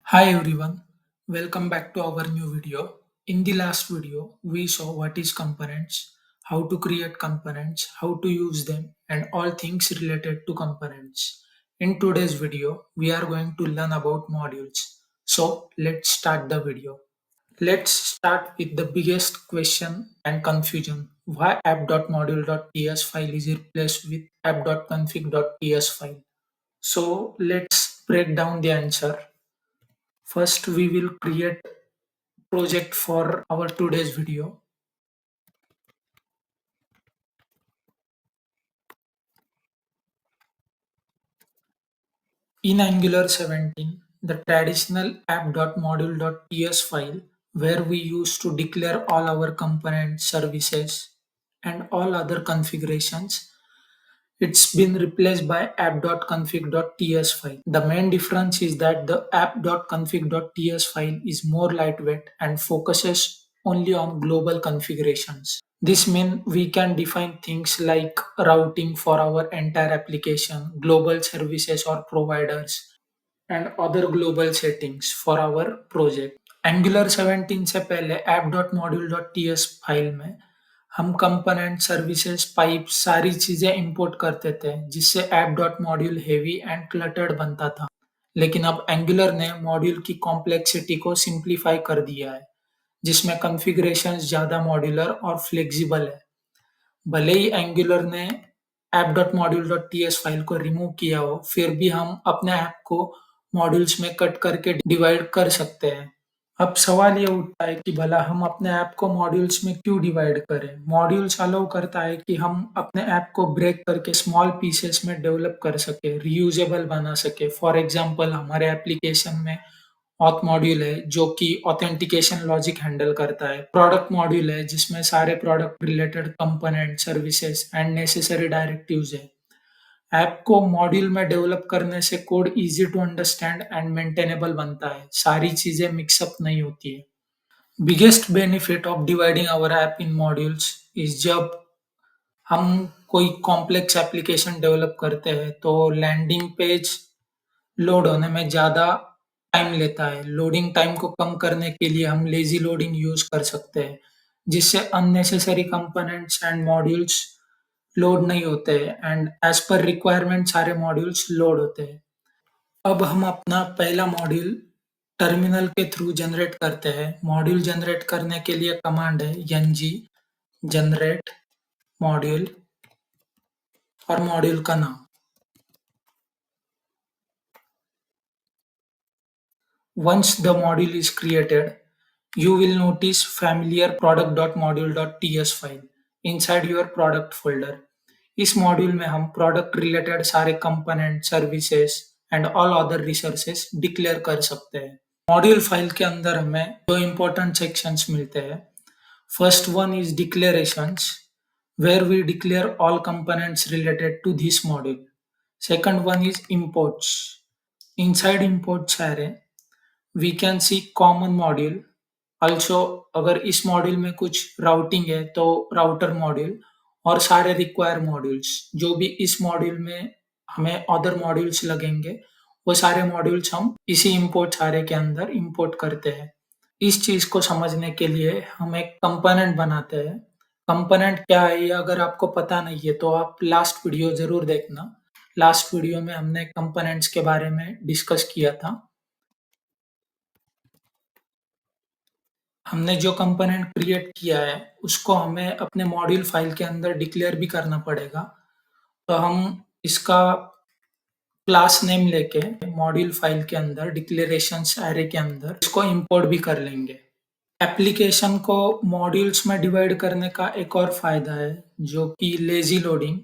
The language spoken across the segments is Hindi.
Hi everyone, welcome back to our new video. In the last video, we saw what is components, how to create components, how to use them, and all things related to components. In today's video, we are going to learn about modules. So let's start the video. Let's start with the biggest question and confusion. Why app.module.ts file is replaced with app.config.ts file? So let's break down the answer. First, we will create project for our today's video. In Angular 17, the traditional app.module.ts file where we used to declare all our components, services, and all other configurations, it's been replaced by app.config.ts file. The main difference is that the app.config.ts file is more lightweight and focuses only on global configurations. This means we can define things like routing for our entire application, global services or providers, and other global settings for our project. Angular 17 से पहले app.module.ts फाइल में हम कंपोनेंट सर्विसेज पाइप सारी चीजें इंपोर्ट करते थे जिससे app.module हेवी एंड क्लटर्ड बनता था। लेकिन अब एंगुलर ने मॉड्यूल की कॉम्प्लेक्सिटी को सिंप्लीफाई कर दिया है जिसमें कॉन्फ़िगरेशंस ज़्यादा मॉड्यूलर और फ्लेक्सिबल है। भले ही एंगुलर ने app.module.ts फाइल को रिमूव किया हो, फिर भी हम अपने ऐप को मॉड्यूल्स में कट करके डिवाइड कर सकते हैं। अब सवाल ये उठता है कि भला हम अपने ऐप को मॉड्यूल्स में क्यों डिवाइड करें? मॉड्यूल्स अलाउ करता है कि हम अपने ऐप को ब्रेक करके स्मॉल पीसेस में डेवलप कर सके, रीयूजेबल बना सके। फॉर एग्जांपल हमारे एप्लीकेशन में ऑथ मॉड्यूल है जो कि ऑथेंटिकेशन लॉजिक हैंडल करता है। प्रोडक्ट मॉड्यूल है जिसमें सारे product related component, services and necessary directives है। ऐप को मॉड्यूल में डेवलप करने से code easy to understand and maintainable बनता है। सारी चीजें मिक्सअप नहीं होती है। Biggest benefit of dividing our app in modules is जब हम कोई कॉम्प्लेक्स एप्लीकेशन डेवलप करते हैं तो लैंडिंग पेज लोड होने में ज़्यादा टाइम लेता है। लोडिंग टाइम को कम करने के लिए हम लेज़ी लोडिंग यूज़ कर सकते हैं, जिससे unnecessary components and modules load नहीं होते हैं एंड एज़ पर रिक्वायरमेंट सारे मॉड्यूल्स लोड होते हैं। अब हम अपना पहला मॉड्यूल टर्मिनल के थ्रू जनरेट करते हैं। मॉड्यूल जनरेट करने के लिए कमांड है ng जनरेट मॉड्यूल और मॉड्यूल का नाम। Once the module is created, you will notice familiar product.module.ts file inside your product folder. इस मॉड्यूल में हम प्रोडक्ट रिलेटेड सारे component, services and all other resources declare कर सकते हैं। मॉड्यूल फाइल के अंदर हमें दो इंपॉर्टेंट सेक्शंस मिलते हैं। First one is declarations where we declare all components related to this module. Second one is imports. Inside imports array, we can see common module. Also अगर इस मॉड्यूल में कुछ राउटिंग है तो राउटर मॉड्यूल और सारे रिक्वायर मॉड्यूल्स जो भी इस मॉड्यूल में हमें अदर मॉड्यूल्स लगेंगे वो सारे मॉड्यूल्स हम इसी इंपोर्ट सारे के अंदर इंपोर्ट करते हैं। इस चीज को समझने के लिए हम एक कंपोनेंट बनाते हैं। कंपोनेंट क्या है ये अगर आपको पता नहीं है तो आप लास्ट वीडियो जरूर देखना। लास्ट वीडियो में हमने कंपोनेंट्स के बारे में डिस्कस किया था। हमने जो कंपोनेंट क्रिएट किया है उसको हमें अपने मॉड्यूल फाइल के अंदर डिक्लेयर भी करना पड़ेगा। तो हम इसका क्लास नेम लेके मॉड्यूल फाइल के अंदर डिक्लेरेशंस एरे के अंदर इसको इंपोर्ट भी कर लेंगे। एप्लीकेशन को मॉड्यूल्स में डिवाइड करने का एक और फायदा है जो कि lazy loading.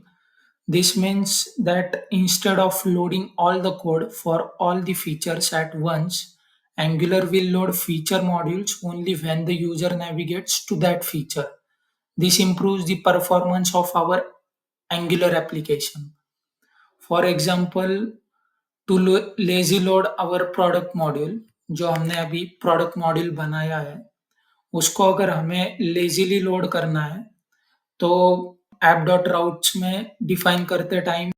This means that instead of loading all the code for all the features at once, Angular will load feature modules only when the user navigates to that feature. This improves the performance of our Angular application. For example, to lazy load our product module, जो हमने अभी product module बनाया है उसको अगर हमें लेजीली लोड करना है तो ऐप डॉट राउट्स में डिफाइन करते टाइम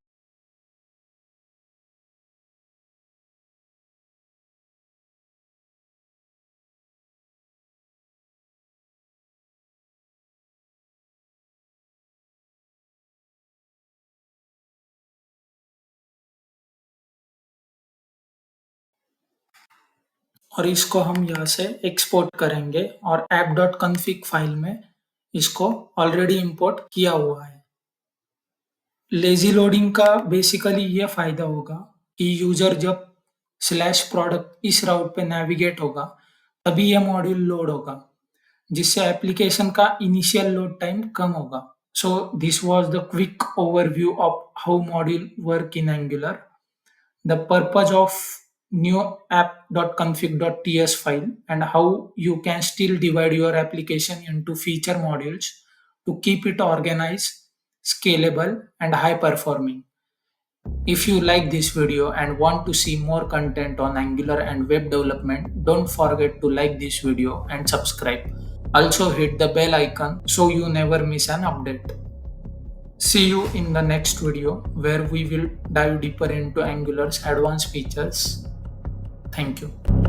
और इसको हम यहाँ से एक्सपोर्ट करेंगे और app.config फाइल में इसको ऑलरेडी इंपोर्ट किया हुआ है। लेजी लोडिंग का बेसिकली ये फायदा होगा कि यूजर जब स्लैश प्रोडक्ट इस राउट पे नेविगेट होगा तभी ये मॉड्यूल लोड होगा, जिससे एप्लीकेशन का इनिशियल लोड टाइम कम होगा। So this was the quick overview of how module work in Angular. The purpose of new app.config.ts file and how you can still divide your application into feature modules to keep it organized, scalable, and high performing. If you like this video and want to see more content on Angular and web development, don't forget to like this video and subscribe. Also hit the bell icon so you never miss an update. See you in the next video where we will dive deeper into Angular's advanced features. Thank you.